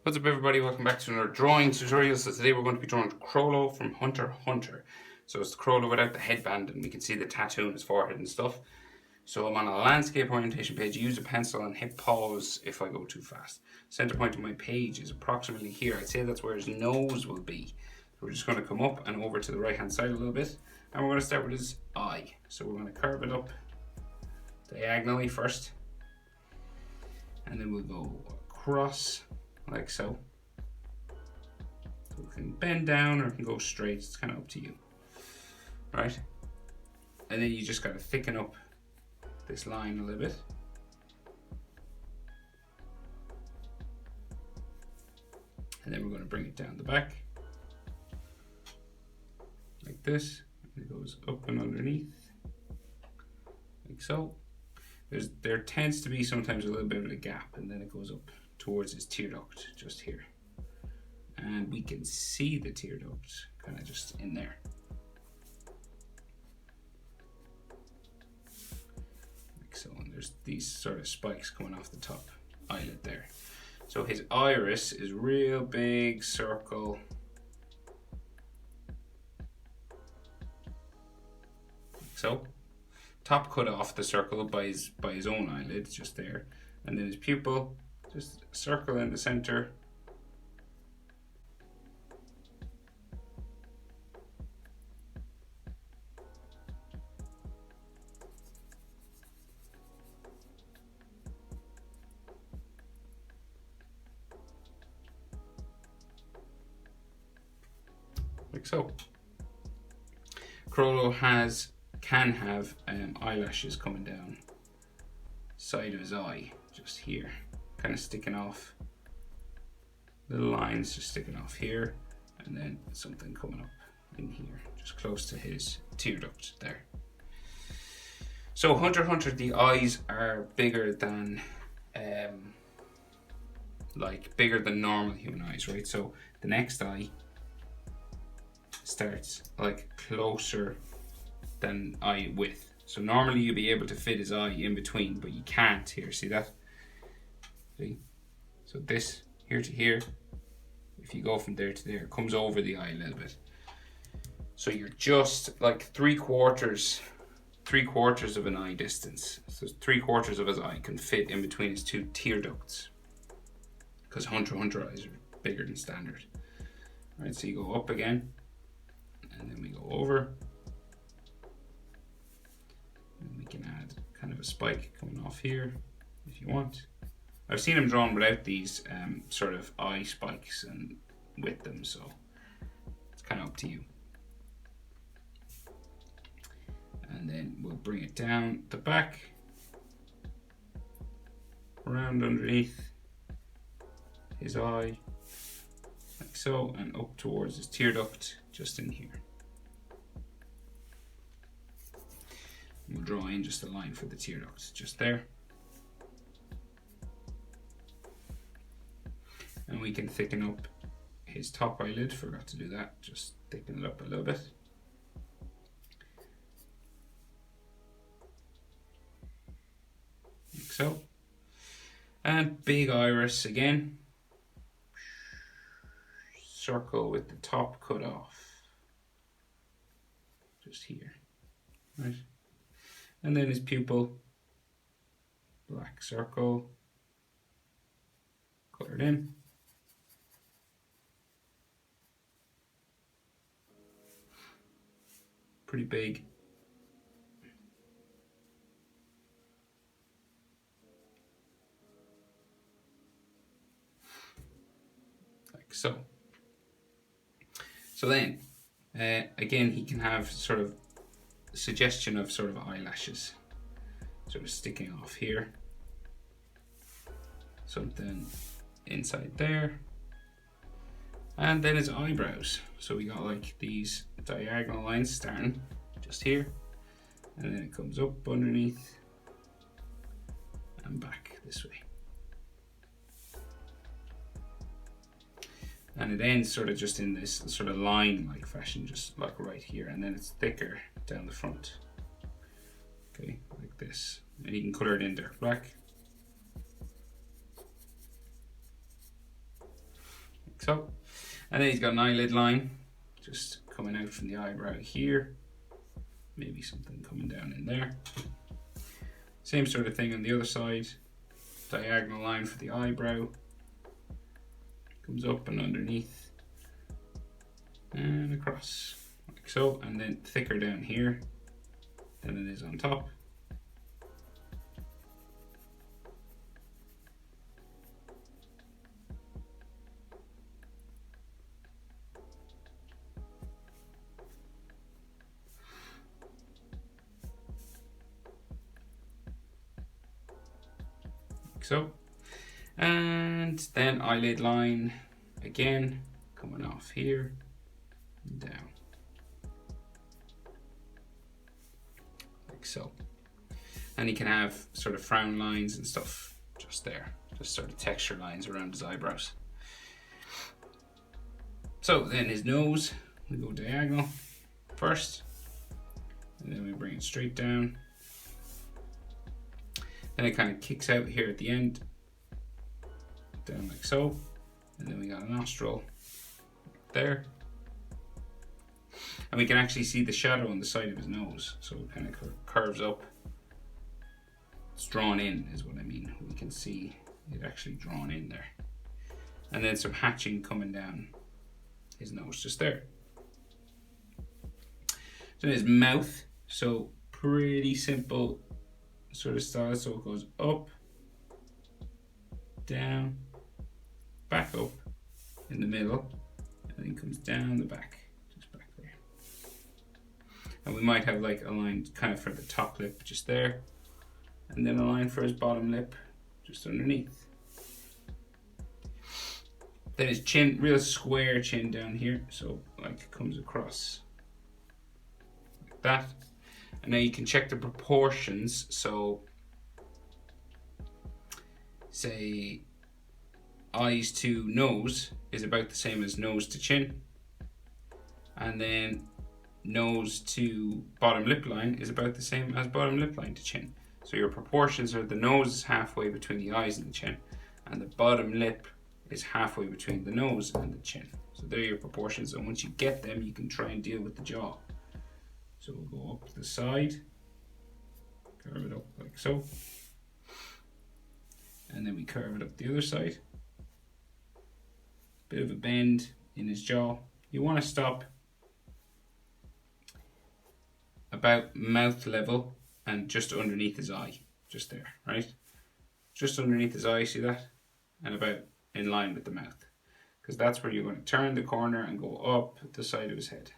What's up everybody, welcome back to another drawing tutorial. So today we're going to be drawing Chrollo from Hunter x Hunter. So it's the Chrollo without the headband, and we can see the tattoo on his forehead and stuff. So I'm on a landscape orientation page. Use a pencil and hit pause if I go too fast. Center point of my page is approximately here. I'd say that's where his nose will be. So we're just going to come up and over to the right hand side a little bit, and we're going to start with his eye. So we're going to curve it up diagonally first, and then we'll go across like so. So we can bend down or we can go straight, it's kind of up to you. Right? And then you just got to thicken up this line a little bit. And then we're going to bring it down the back like this, and it goes up and underneath like so. There tends to be sometimes a little bit of a gap, and then it goes up towards his tear duct just here, and we can see the tear duct kind of just in there like so, and there's these sort of spikes coming off the top eyelid there. So his iris is real big circle like so, top cut off the circle by his own eyelid just there, and then his pupil, just a circle in the center. Like so. Chrollo can have eyelashes coming down side of his eye, just here, kind of sticking off, little lines just sticking off here, and then something coming up in here, just close to his tear duct there. So Hunter x Hunter, the eyes are bigger than bigger than normal human eyes, right? So the next eye starts like closer than eye width. So normally you'd be able to fit his eye in between, but you can't here. See that? See? So this here to here, if you go from there to there, it comes over the eye a little bit. So you're just like three quarters of an eye distance. So 3/4 of his eye can fit in between his two tear ducts, because Hunter x Hunter eyes are bigger than standard. All right, so you go up again, and then we go over, and we can add kind of a spike coming off here if you want. I've seen them drawn without these sort of eye spikes and with them, so it's kind of up to you. And then we'll bring it down the back, around underneath his eye like so, and up towards his tear duct just in here. We'll draw in just a line for the tear duct just there, and we can thicken up his top eyelid. Forgot to do that, just thicken it up a little bit. Like so. And big iris again, circle with the top cut off just here, right? And then his pupil, black circle, colored in. Pretty big. Like so. So then, again, he can have sort of suggestion of sort of eyelashes sort of sticking off here, something inside there, and then his eyebrows. So we got like these diagonal lines starting just here, and then it comes up underneath and back this way, and it ends sort of just in this sort of line like fashion, just like right here, and then it's thicker down the front, okay, like this. And you can color it in dark black, like so. And then he's got an eyelid line just coming out from the eyebrow here. Maybe something coming down in there. Same sort of thing on the other side. Diagonal line for the eyebrow. Comes up and underneath and across, like so, and then thicker down here than it is on top. Like so. And then eyelid line again, coming off here and down, like so. And he can have sort of frown lines and stuff just there, just sort of texture lines around his eyebrows. So then his nose, we go diagonal first, and then we bring it straight down. Then it kind of kicks out here at the end, down like so, and then we got a nostril there, and we can actually see the shadow on the side of his nose, so it kind of curves up. It's drawn in is what I mean. We can see it actually drawn in there, and then some hatching coming down his nose just there. So his mouth, so pretty simple sort of style. So it goes up, down, back up in the middle, and then comes down the back, just back there. And we might have like a line kind of for the top lip just there, and then a line for his bottom lip just underneath. Then his chin, real square chin down here, so like it comes across like that. And now you can check the proportions, so say eyes to nose is about the same as nose to chin, and then nose to bottom lip line is about the same as bottom lip line to chin. So your proportions are the nose is halfway between the eyes and the chin, and the bottom lip is halfway between the nose and the chin. So they're your proportions, and once you get them, you can try and deal with the jaw. So we'll go up to the side, curve it up like so, and then we curve it up the other side. Bit of a bend in his jaw. You want to stop about mouth level and just underneath his eye, just there, right? Just underneath his eye, see that? And about in line with the mouth, because that's where you're going to turn the corner and go up the side of his head,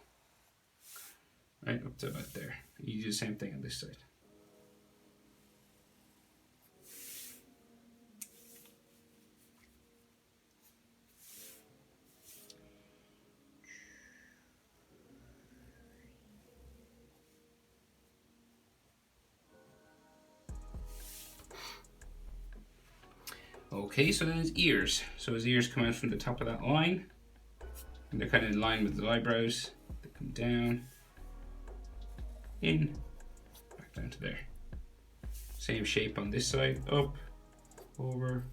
right up to about there. You do the same thing on this side. Okay, so then his ears. So his ears come out from the top of that line, and they're kind of in line with the eyebrows. They come down, in, back down to there. Same shape on this side, up, over,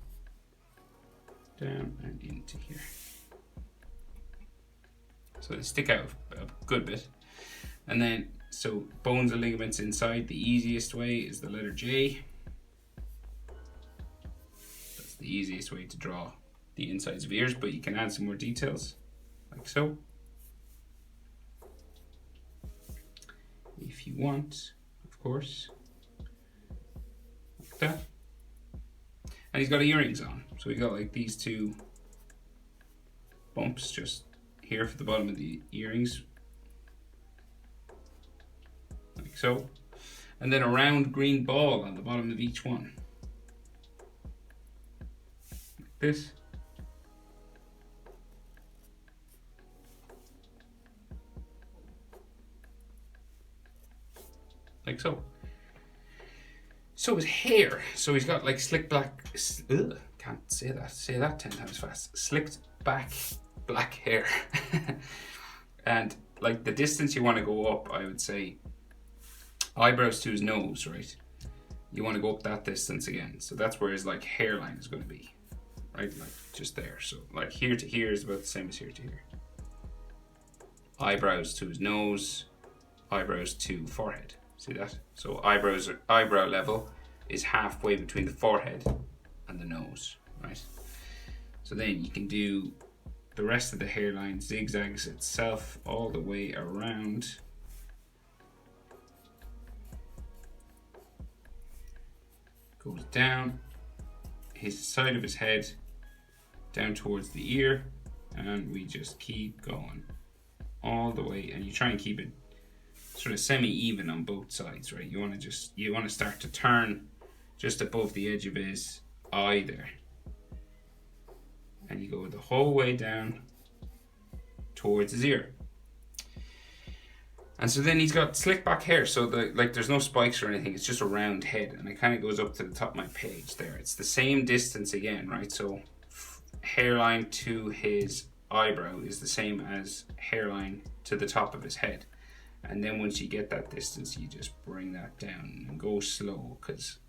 down, and into here. So they stick out a good bit. And then, so bones and ligaments inside, the easiest way is the letter J. The easiest way to draw the insides of ears, but you can add some more details like so if you want, of course, like that. And he's got earrings on, so we got like these two bumps just here for the bottom of the earrings, like so, and then a round green ball on the bottom of each one. This. Like so. So his hair. So he's got like slick black, can't say that 10 times fast. Slicked back black hair. And like the distance you want to go up, I would say eyebrows to his nose, right? You want to go up that distance again. So that's where his like hairline is going to be. right? Like just there. So like here to here is about the same as here to here. Eyebrows to his nose, eyebrows to forehead. See that? So eyebrow level is halfway between the forehead and the nose, right? So then you can do the rest of the hairline zigzags itself all the way around. Goes down his side of his head, down towards the ear, and we just keep going all the way, and you try and keep it sort of semi-even on both sides, right? You want to start to turn just above the edge of his eye there, and you go the whole way down towards his ear. And so then he's got slick back hair, so there's no spikes or anything, it's just a round head, and it kind of goes up to the top of my page there. It's the same distance again, right? So hairline to his eyebrow is the same as hairline to the top of his head. And then once you get that distance, you just bring that down and go slow, because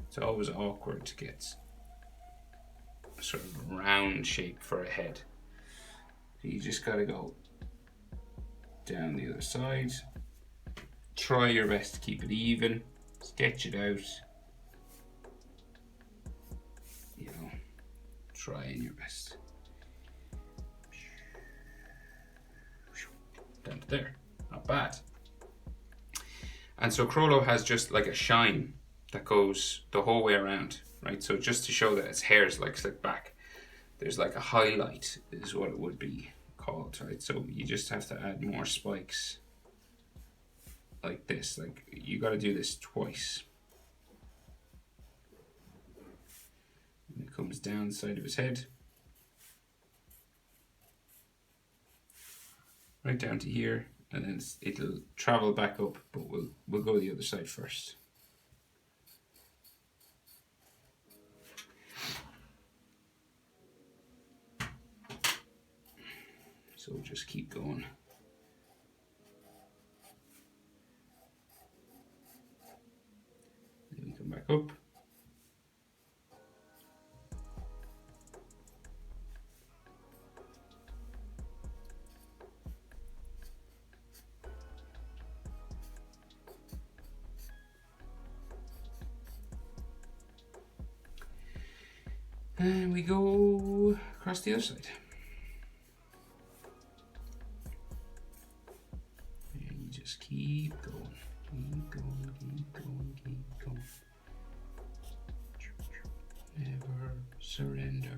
it's always awkward to get a sort of round shape for a head. So you just gotta go down the other side. Try your best to keep it even. Sketch it out. You know, trying your best. Down to there. Not bad. And so Chrollo has just like a shine that goes the whole way around, right? So just to show that his hair is like slicked back, there's like a highlight is what it would be called, right? So you just have to add more spikes like this. Like you got to do this twice. And it comes down the side of his head, right down to here, and then it'll travel back up, but we'll go the other side first. So just keep going. Then we come back up. And we go across the other side. Just keep going, keep going, keep going, keep going. Never surrender.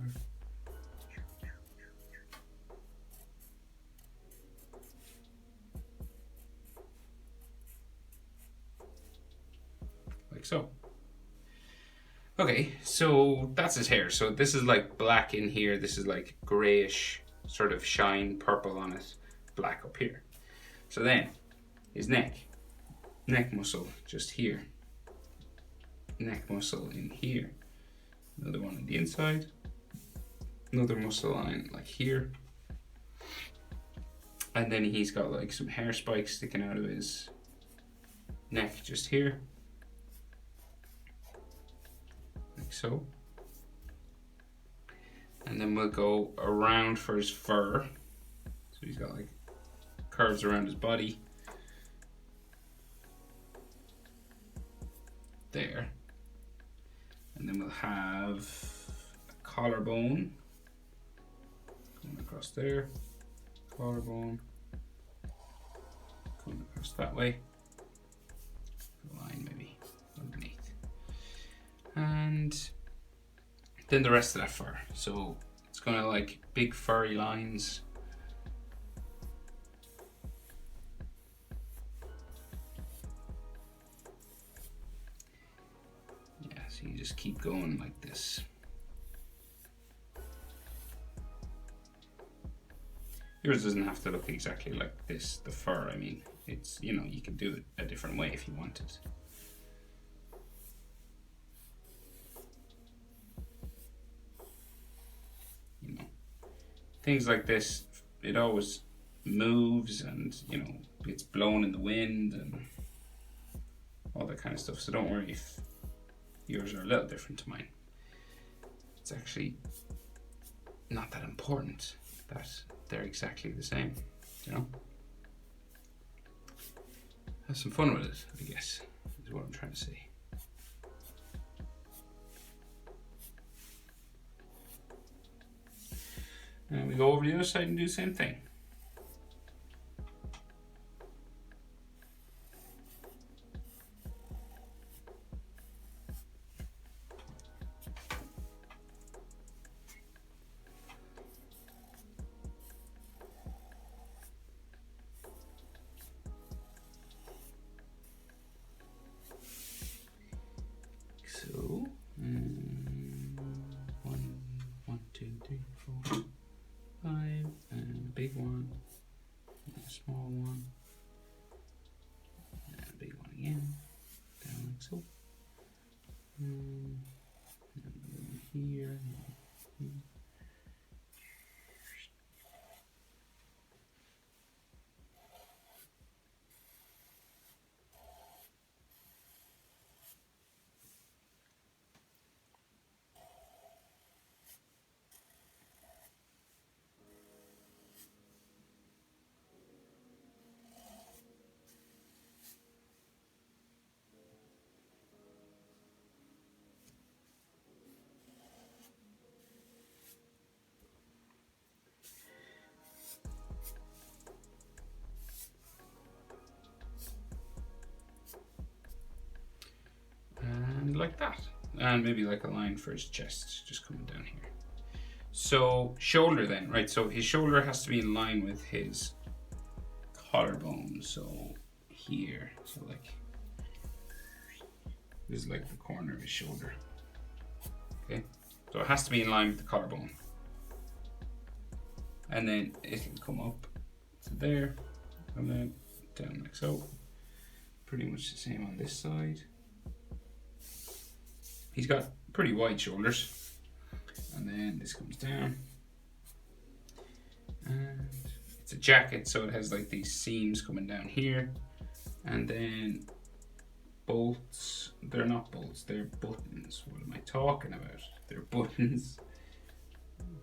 Like so. Okay, so that's his hair. So this is like black in here. This is like grayish sort of shine, purple on it, black up here. So then his neck muscle just here, neck muscle in here, another one on the inside, another muscle line like here, and then he's got like some hair spikes sticking out of his neck just here, like so. And then we'll go around for his fur. So he's got like curves around his body. There. And then we'll have a collarbone going across there, collarbone going across that way, the line maybe underneath, and then the rest of that fur. So it's gonna like big furry lines. So you just keep going like this. Yours doesn't have to look exactly like this, the fur. I mean, it's, you know, you can do it a different way if you wanted. You know, things like this, it always moves and, you know, it's blown in the wind and all that kind of stuff. So don't worry if yours are a little different to mine. it's actually not that important that they're exactly the same, you know? Have some fun with it, I guess, is what I'm trying to say. And we go over the other side and do the same thing. So, 1, 2, 3, 4, 5, and a big one, and a small one, and a big one again, down like so. And here, here. And like that. And maybe like a line for his chest, just coming down here. So shoulder then, right? So his shoulder has to be in line with his collarbone. So here, so like, this is like the corner of his shoulder. Okay, so it has to be in line with the collarbone. And then it'll come up to there, and then down like so. Pretty much the same on this side. He's got pretty wide shoulders. And then this comes down. And it's a jacket, so it has like these seams coming down here. And then bolts. They're not bolts, they're buttons. What am I talking about? They're buttons.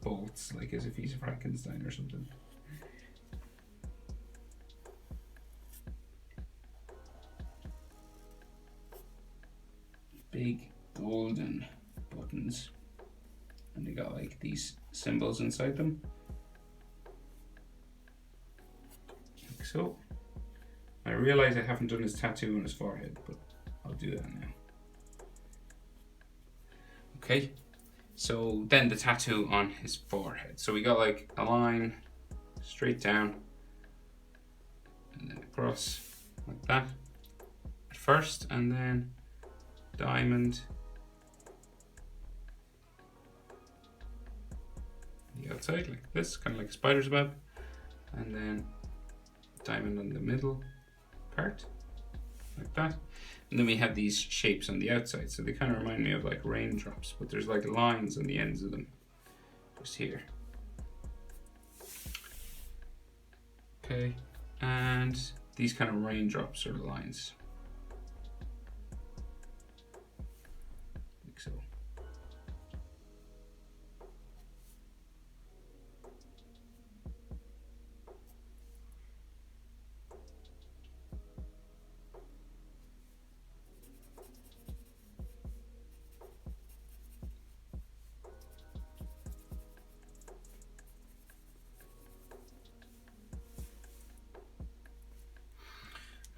Bolts, like as if he's a Frankenstein or something. Big golden buttons, and they got like these symbols inside them, like so. I realize I haven't done his tattoo on his forehead, but I'll do that now. Okay, so then the tattoo on his forehead. So we got like a line straight down and then across like that at first, and then diamond the outside like this, kind of like a spider's web, and then diamond on the middle part like that. And then we have these shapes on the outside, so they kind of remind me of like raindrops, but there's like lines on the ends of them just here. Okay, and these kind of raindrops are the lines like so.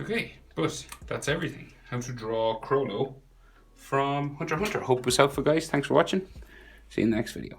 Okay, but that's everything. How to draw Chrollo from Hunter x Hunter. Hope it was helpful, guys. Thanks for watching. See you in the next video.